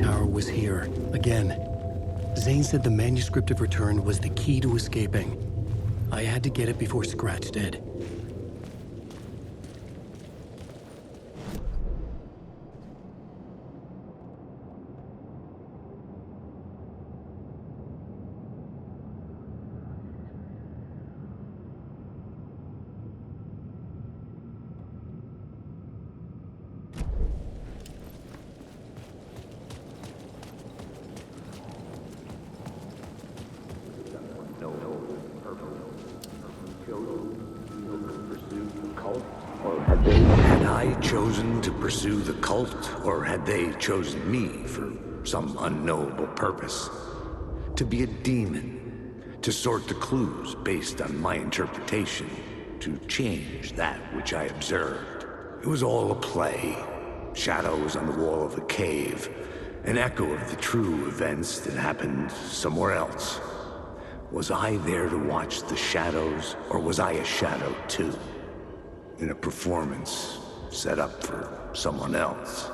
tower was here, again. Zane said the manuscript of return was the key to escaping. I had to get it before Scratch did. Had I chosen to pursue the cult, or had they chosen me for some unknowable purpose? To be a demon, to sort the clues based on my interpretation, to change that which I observed. It was all a play. Shadows on the wall of a cave, an echo of the true events that happened somewhere else. Was I there to watch the shadows, or was I a shadow too? In a performance set up for someone else.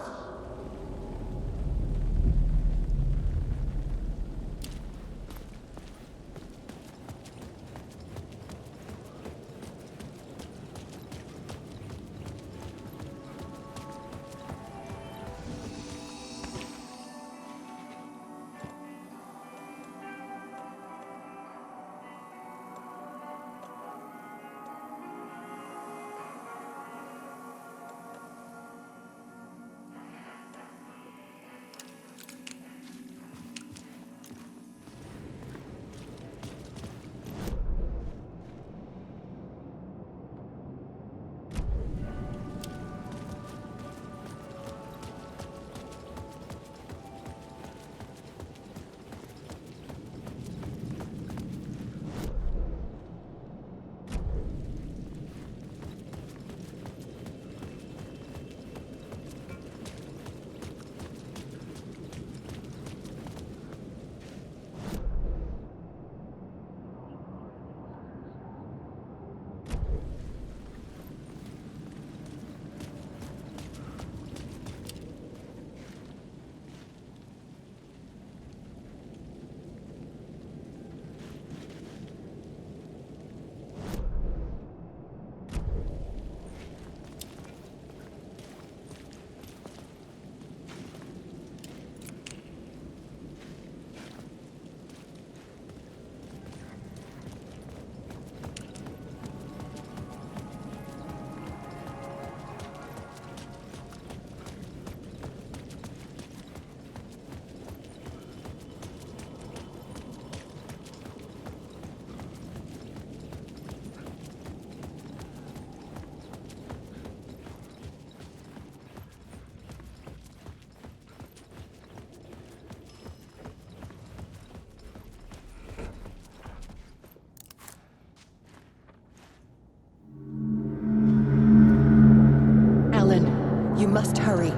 You must hurry.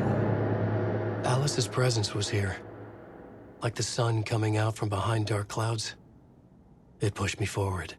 Alice's presence was here. Like the sun coming out from behind dark clouds. It pushed me forward.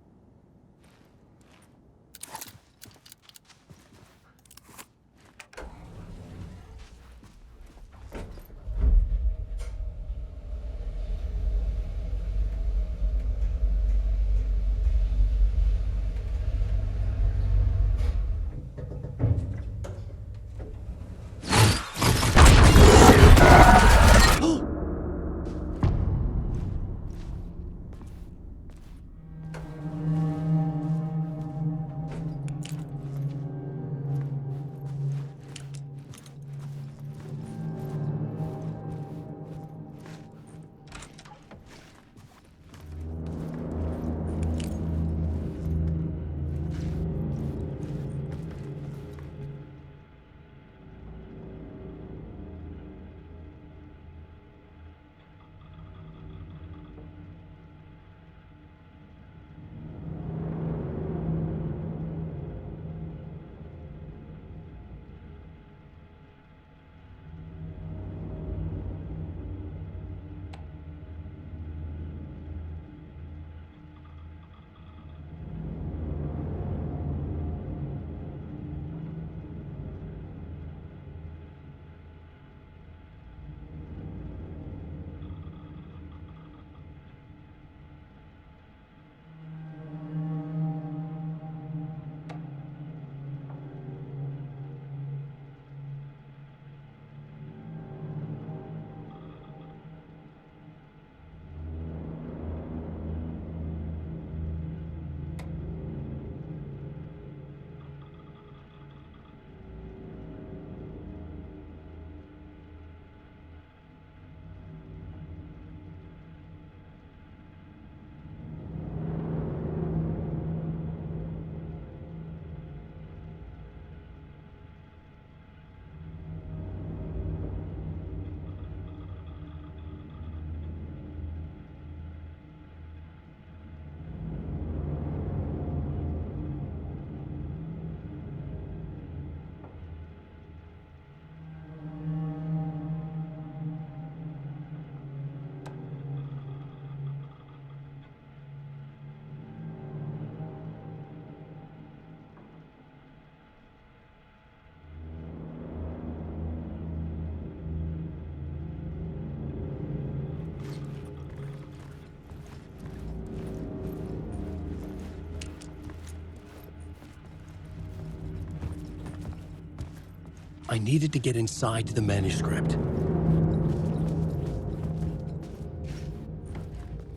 I needed to get inside the manuscript.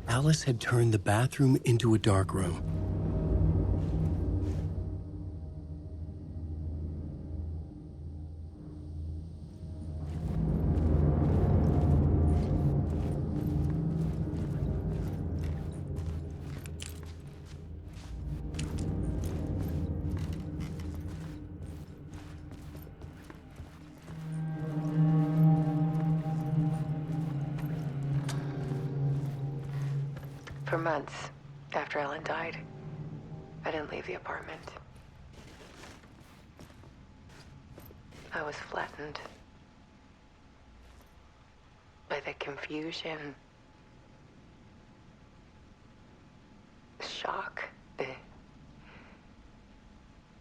Alice had turned the bathroom into a dark room. For months after Ellen died, I didn't leave the apartment. I was flattened by the confusion, the shock,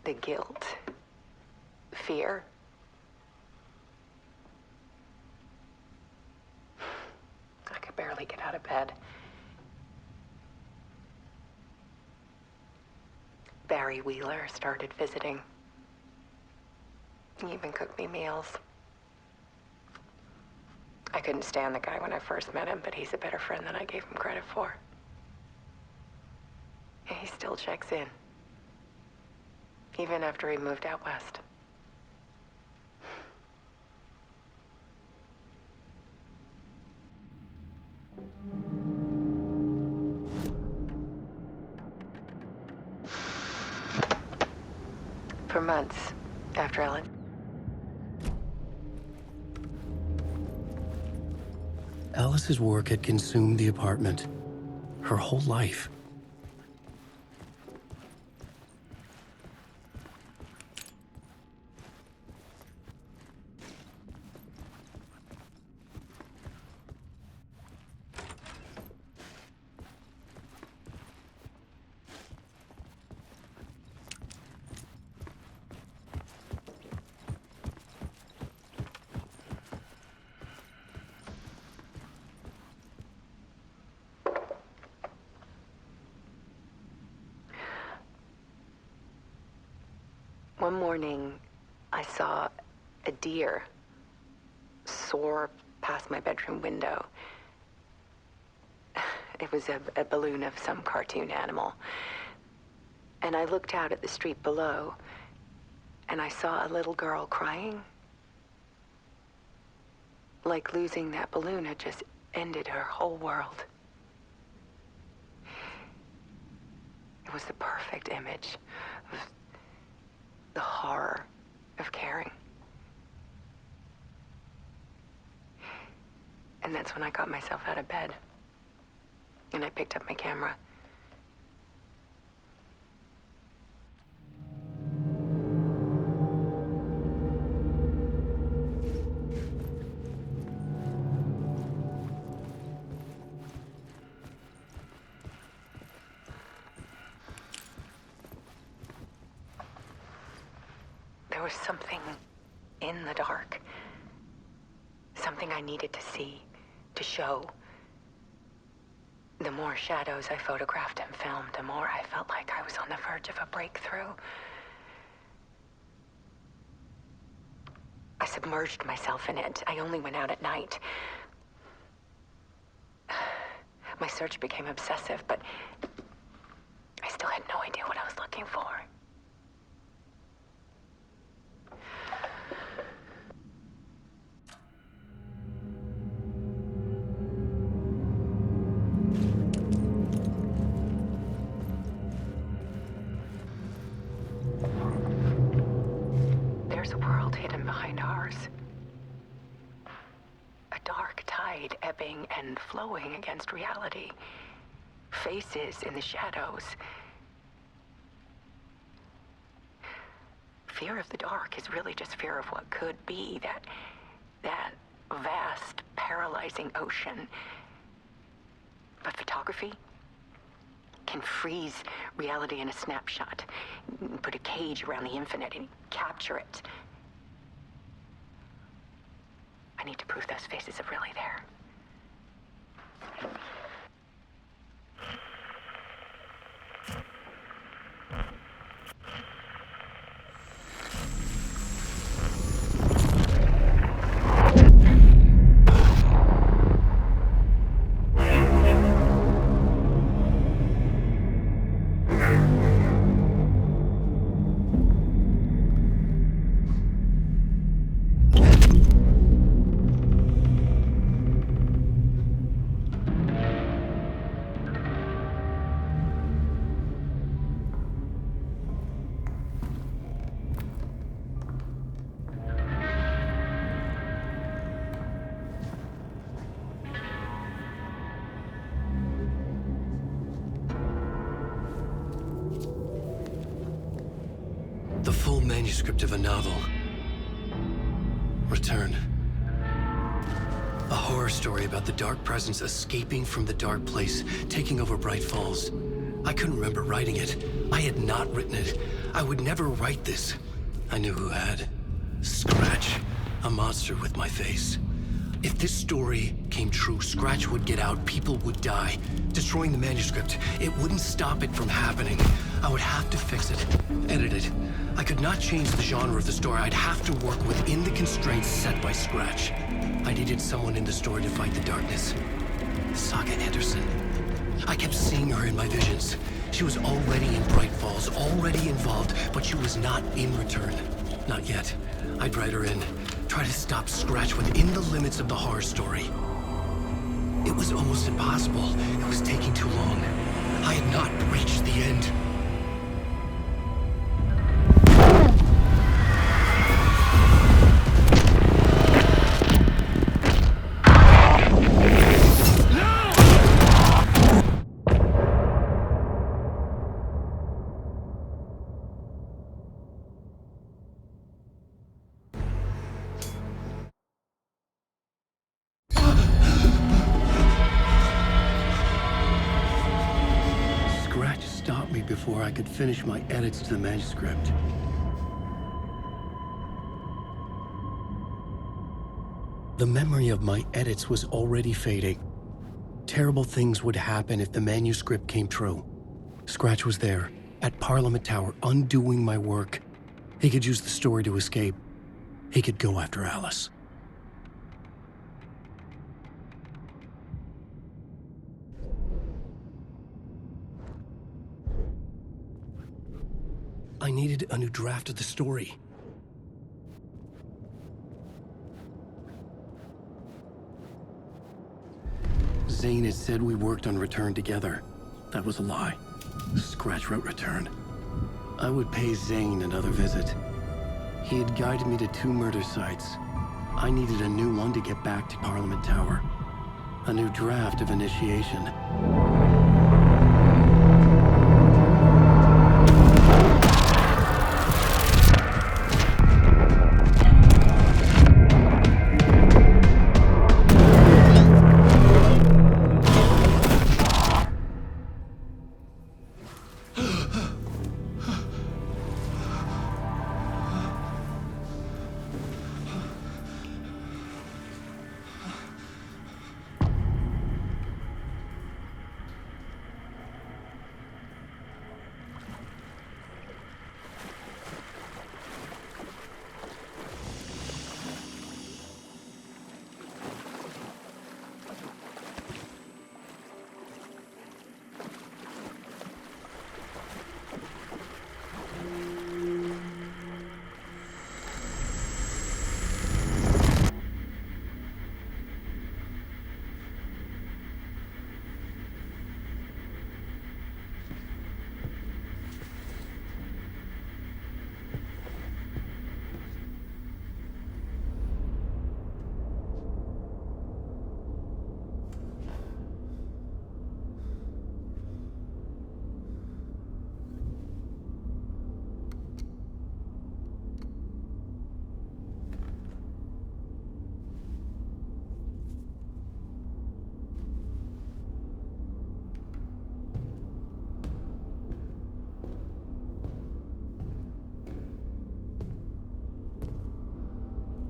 the guilt, fear. I could barely get out of bed. Barry Wheeler started visiting. He even cooked me meals. I couldn't stand the guy when I first met him, but he's a better friend than I gave him credit for. And he still checks in, even after he moved out west. For months after Ellen. Alice's work had consumed the apartment, her whole life. One morning, I saw a deer soar past my bedroom window. It was a balloon of some cartoon animal. And I looked out at the street below, and I saw a little girl crying. Like losing that balloon had just ended her whole world. It was the perfect image of the horror of caring. And that's when I got myself out of bed. And I picked up my camera. There was something in the dark. Something I needed to see, to show. The more shadows I photographed and filmed, the more I felt like I was on the verge of a breakthrough. I submerged myself in it. I only went out at night. My search became obsessive, but I still had no idea what I was looking for. There's a world hidden behind ours. A dark tide ebbing and flowing against reality. Faces in the shadows. Fear of the dark is really just fear of what could be, that vast, paralyzing ocean. But photography can freeze reality in a snapshot, put a cage around the infinite and capture it. I need to prove those faces are really there. manuscript of a novel. Return. A horror story about the dark presence escaping from the dark place, taking over Bright Falls. I couldn't remember writing it. I had not written it. I would never write this. I knew who had. Scratch. A monster with my face. If this story came true, Scratch would get out, people would die. Destroying the manuscript, it wouldn't stop it from happening. I would have to fix it, edit it. I could not change the genre of the story. I'd have to work within the constraints set by Scratch. I needed someone in the story to fight the darkness. Saga Anderson. I kept seeing her in my visions. She was already in Bright Falls, already involved, but she was not in Return. Not yet. I'd write her in. Try to stop Scratch within the limits of the horror story. It was almost impossible. It was taking too long. I had not reached the end. Before I could finish my edits to the manuscript. The memory of my edits was already fading. Terrible things would happen if the manuscript came true. Scratch was there, at Parliament Tower, undoing my work. He could use the story to escape. He could go after Alice. I needed a new draft of the story. Zane had said we worked on Return together. That was a lie. Scratch wrote Return. I would pay Zane another visit. He had guided me to 2 murder sites. I needed a new one to get back to Parliament Tower. A new draft of Initiation.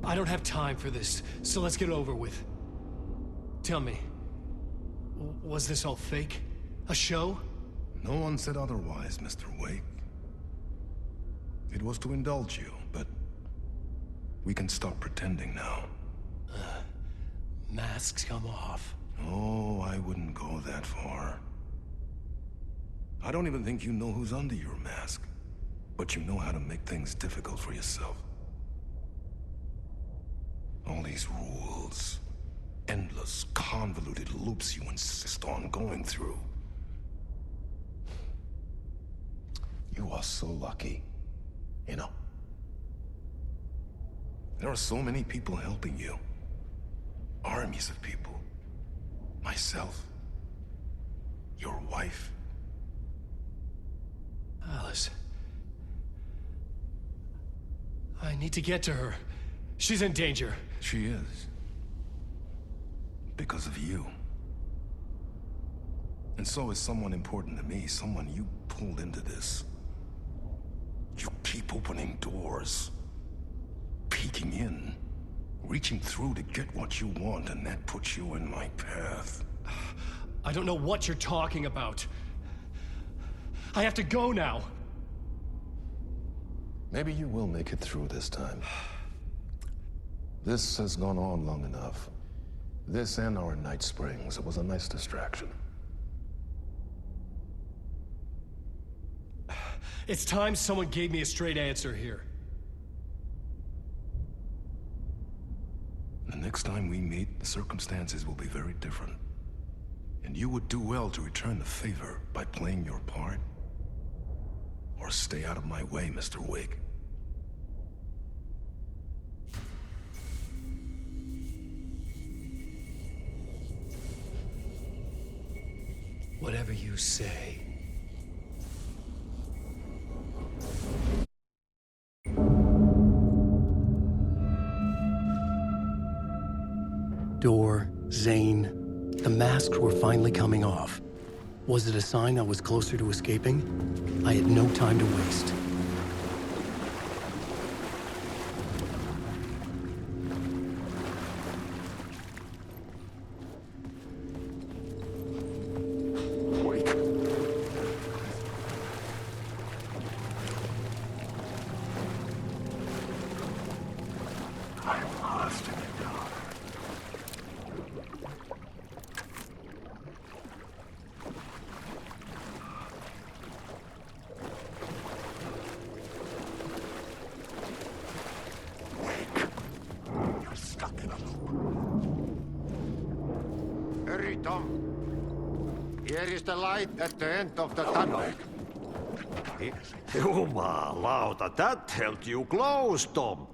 I don't have time for this, so let's get it over with. Tell me, was this all fake? A show? No one said otherwise, Mr. Wake. It was to indulge you, but we can stop pretending now. Masks come off. Oh, I wouldn't go that far. I don't even think you know who's under your mask, but you know how to make things difficult for yourself. All these rules, endless, convoluted loops you insist on going through. You are so lucky, you know. There are so many people helping you. Armies of people. Myself. Your wife. 'Alice, I need to get to her. She's in danger. She is. Because of you. And so is someone important to me, someone you pulled into this. You keep opening doors, peeking in, reaching through to get what you want, and that puts you in my path. I don't know what you're talking about. I have to go now. Maybe you will make it through this time. This has gone on long enough. This and our Night Springs. It was a nice distraction. It's time someone gave me a straight answer here. The next time we meet, the circumstances will be very different. And you would do well to return the favor by playing your part. Or stay out of my way, Mr. Wake. Whatever you say. Door, Zane, the masks were finally coming off. Was it a sign I was closer to escaping? I had no time to waste. Wake. I'm lost in the dark. You're stuck in a loop. Hurry, Tom. Here is the light at the end of the tunnel. Jumalauta, that held you close, Tom.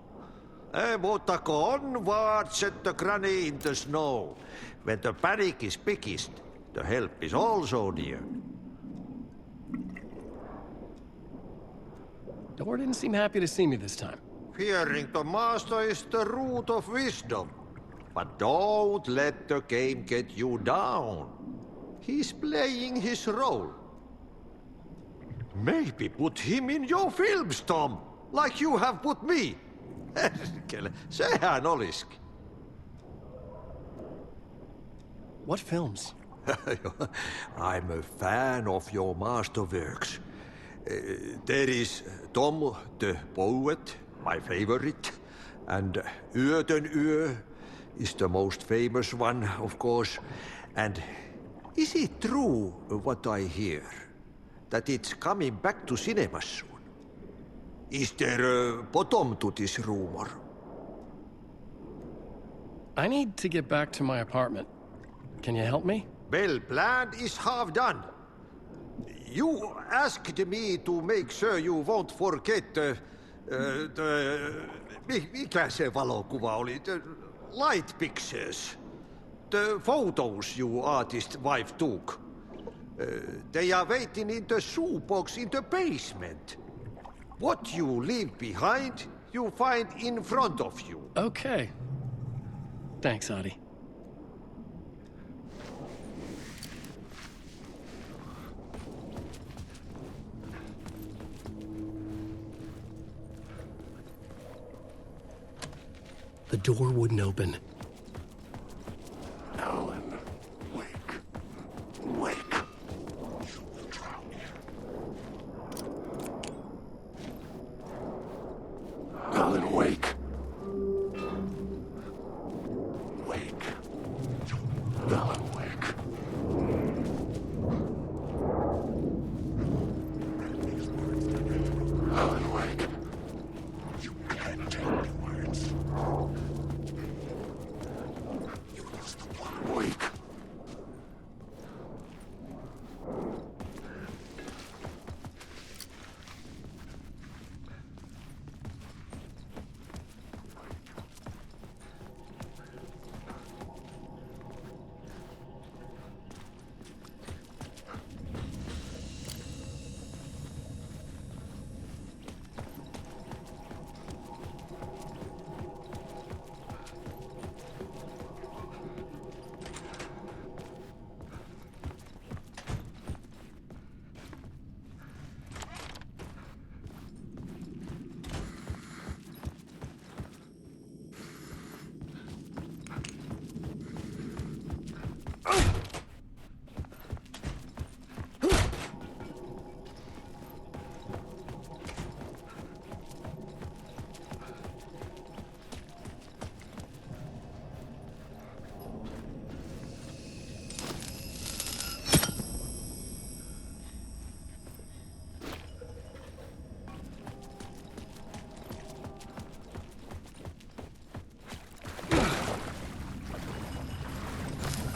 Mutta go onward, said the granny in the snow. When the panic is biggest, the help is also near. Door didn't seem happy to see me this time. Fearing the master is the root of wisdom. But don't let the game get you down. He's playing his role. Maybe put him in your films, Tom, like you have put me. Sehän olisikin. What films? I'm a fan of your masterworks. There is Tom the Poet, my favorite, and Yöten Yö is the most famous one, of course. And is it true what I hear, that it's coming back to cinemas soon? Is there a bottom to this rumor? I need to get back to my apartment. Can you help me? Well, plan is half done. You asked me to make sure you won't forget mikä se valokuva oli? The light pictures. The photos you artist wife took. They are waiting in the shoebox in the basement. What you leave behind, you find in front of you. Okay. Thanks, Adi. The door wouldn't open. Alan, wake. Wake. You will drown here. Alan, wake. Wake. Alan, wake. Alan, wake. You can't take the words. You lost the plot. Wake.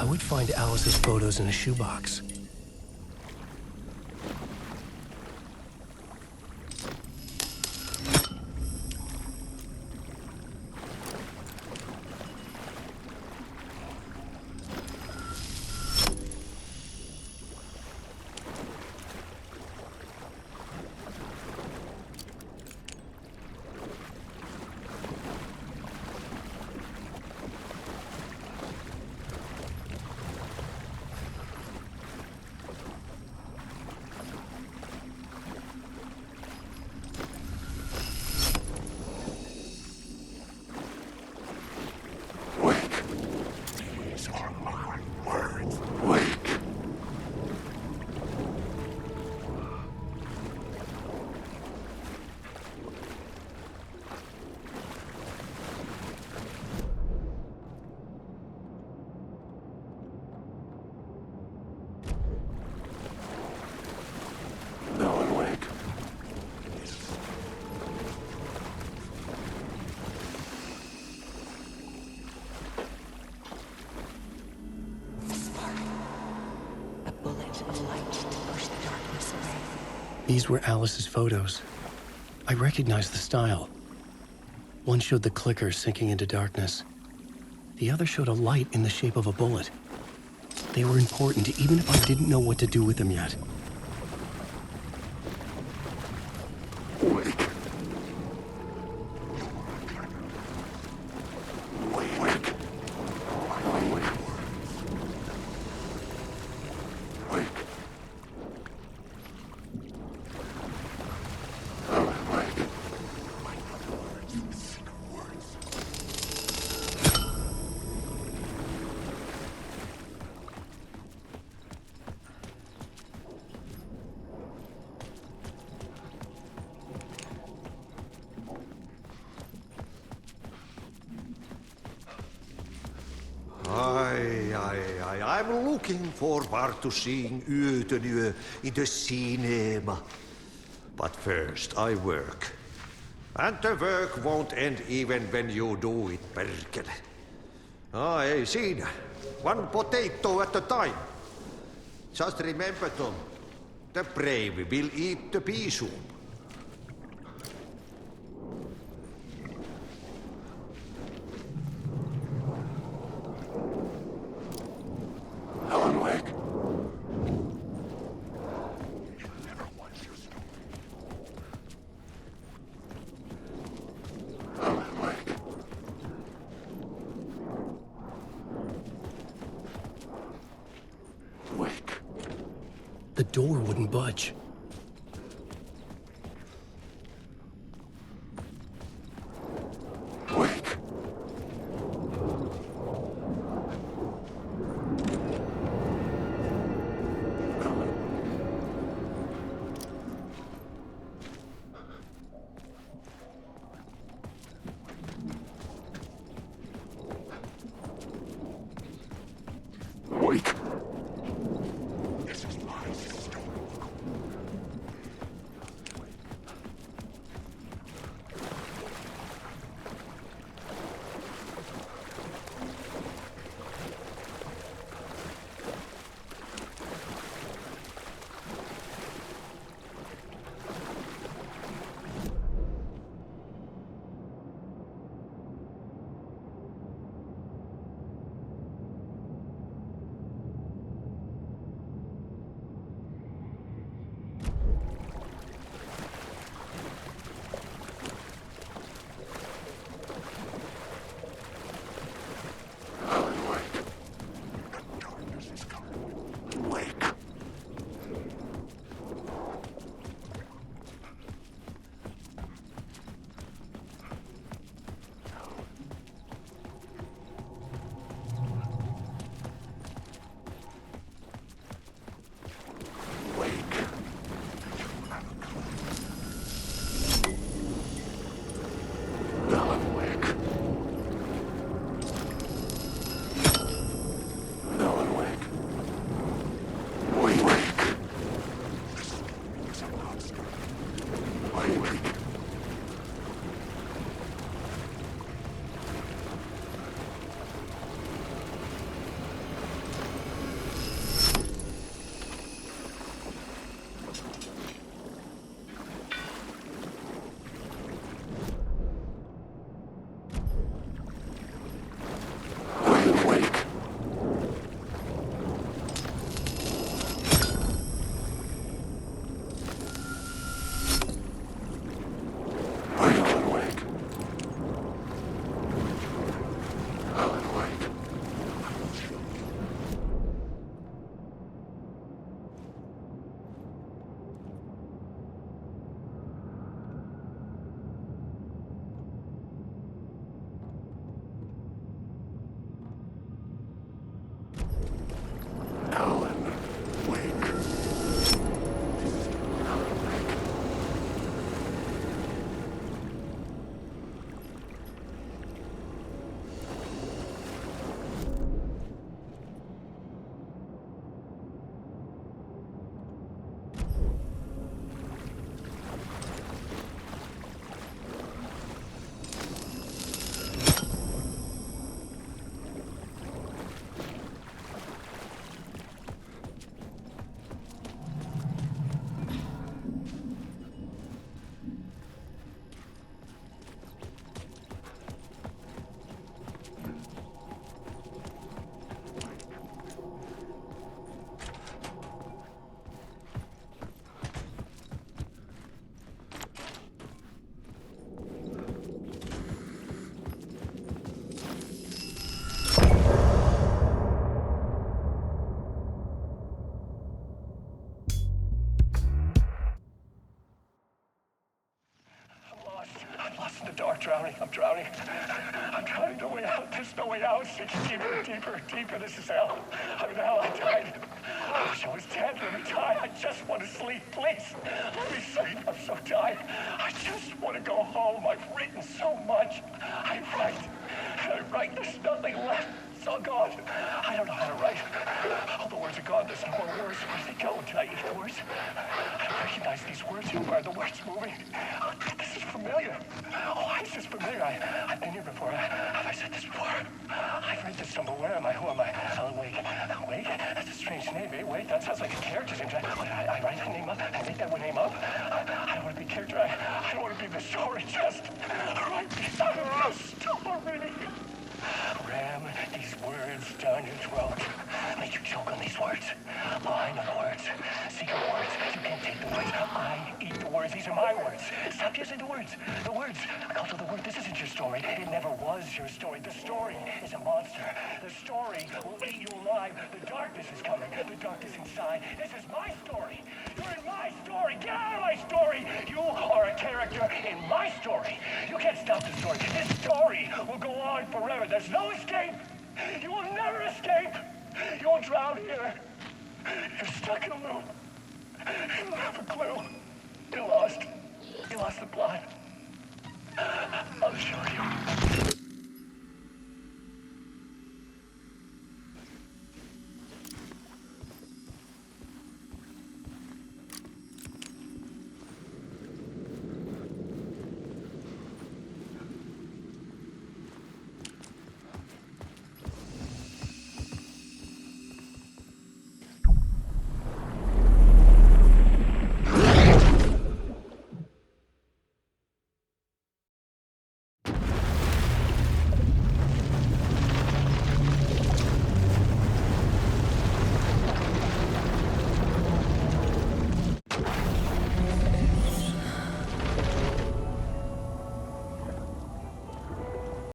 I would find Alice's photos in a shoebox. These were Alice's photos. I recognized the style. One showed the clicker sinking into darkness. The other showed a light in the shape of a bullet. They were important, even if I didn't know what to do with them yet. I'm looking forward to seeing Yötönö in the cinema. But first I work. And the work won't end even when you do it, perkele. Ei siinä. One potato at a time. Just remember, Tom. The brave will eat the pea soup. The door wouldn't budge. drowning. I'm drowning. No way out. There's no way out. It's deeper, deeper, deeper. This is hell. I'm in hell. I died. I wish I was dead. Let me die. I just want to sleep. Please. Let me sleep. I'm so tired. I just want to go home. I've written so much. I write. And I write. There's nothing left. It's all gone. I don't know how to write. All the words are gone. There's no more words. Where do they go? Did I eat the words? I don't recognize these words. Who are the words moving? Oh, this is familiar. Oh, why is this familiar? I've been here before. Have I said this before? I've read this somewhere. Where am I? Who am I? Alan Wake. Wake? That's a strange name, eh? Wake? That sounds like a character's name. I write the name up. I make that one name up. I don't want to be a character. I don't want to be the story. Just write me out of the story. Ram these words down your throat. Make you choke on these words. Oh, I know the words. Secret words. You can't take the words. I eat the words. These are my words. Stop using the words. The words. I call it the word. This isn't your story. It never was your story. The story is a monster. The story will eat you alive. The darkness is coming. The darkness inside. This is my story. You're in my story. Get out of my story. You are a character in my story. You can't stop the story. This story will go on forever. There's no escape. You will never escape. You will drown here. You're stuck in a loop. You don't have a clue. You're lost. You lost the plot. I'll show you.